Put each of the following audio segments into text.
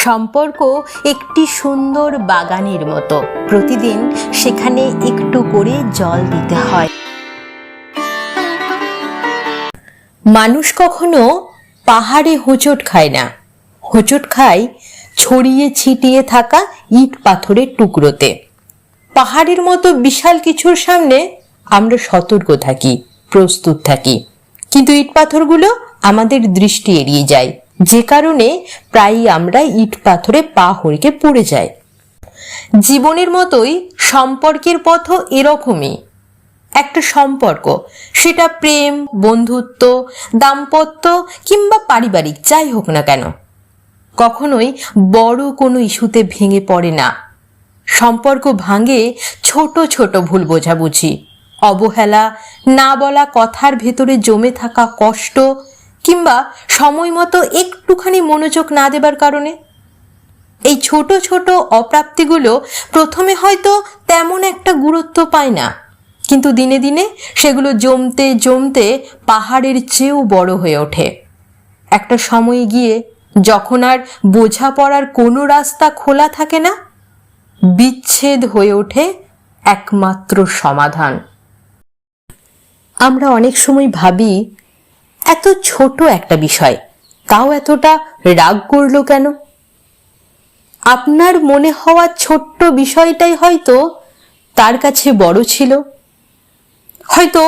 সম্পর্ক একটি সুন্দর বাগানের মতো, প্রতিদিন সেখানে একটু করে জল দিতে হয়। মানুষ কখনো পাহাড়ে হোঁচট খায় না, হোঁচট খায় ছড়িয়ে ছিটিয়ে থাকা ইট পাথরের টুকরোতে। পাহাড়ের মতো বিশাল কিছুর সামনে আমরা সতর্ক থাকি, প্রস্তুত থাকি, কিন্তু ইট পাথরগুলো আমাদের দৃষ্টি এড়িয়ে যায়, যে কারণে প্রায়ই আমরা ইট পাথরে পা হড়কে পড়ে যাই। জীবনের মতোই সম্পর্কের পথও এরকমই। একটা সম্পর্ক, সেটা প্রেম, বন্ধুত্ব, দাম্পত্য কিংবা পারিবারিক যাই হোক না কেন, কখনোই বড় কোনো ইস্যুতে ভেঙে পড়ে না। সম্পর্ক ভাঙে ছোট ছোট ভুল বোঝাবুঝি, অবহেলা, না বলা কথার ভেতরে জমে থাকা কষ্ট কিংবা সময় মতো একটুখানি মনোযোগ না দেবার কারণে। এই ছোট ছোট অপ্রাপ্তিগুলো প্রথমে হয়তো তেমন একটা গুরুত্ব পায় না, কিন্তু দিনে দিনে সেগুলো জমতে জমতে পাহাড়ের চেয়েও বড় হয়ে ওঠে। একটা সময় গিয়ে যখন আর বোঝাপড়ার কোনো রাস্তা খোলা থাকে না, বিচ্ছেদ হয়ে ওঠে একমাত্র সমাধান। আমরা অনেক সময় ভাবি, এত ছোট একটা বিষয়, তাও এতটা রাগ করলো কেন? আপনার মনে হওয়া ছোট্ট বিষয়টাই হয়তো তার কাছে বড় ছিল। হয়তো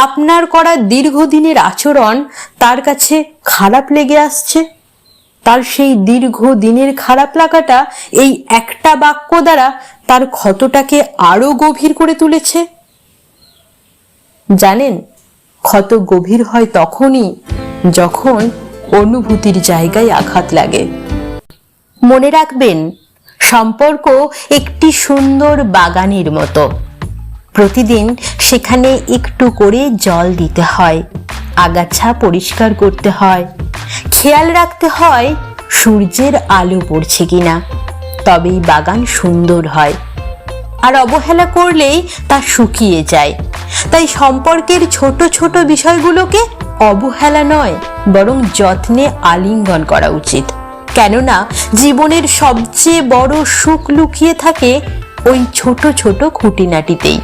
আপনার করা দীর্ঘদিনের আচরণ তার কাছে খারাপ লেগে আসছে। তার সেই দীর্ঘদিনের খারাপ লাগাটা এই একটা বাক্য দ্বারা তার ক্ষতটাকে আরো গভীর করে তুলেছে। জানেন, ক্ষত গভীর হয় তখনই যখন অনুভূতির জায়গায় আঘাত লাগে। মনে রাখবেন, সম্পর্ক একটি সুন্দর বাগানের মতো, প্রতিদিন সেখানে একটু করে জল দিতে হয়, আগাছা পরিষ্কার করতে হয়, খেয়াল রাখতে হয় সূর্যের আলো পড়ছে কিনা, তবেই বাগান সুন্দর হয়। আর অবহেলা করলেই তা শুকিয়ে যায়। তাই সম্পর্কের ছোট ছোট বিষয়গুলোকে অবহেলা নয়, বরং যত্নে আলিঙ্গন করা উচিত। কেননা জীবনের সবচেয়ে বড় সুখ লুকিয়ে থাকে ওই ছোট ছোট খুঁটিনাটিতেই।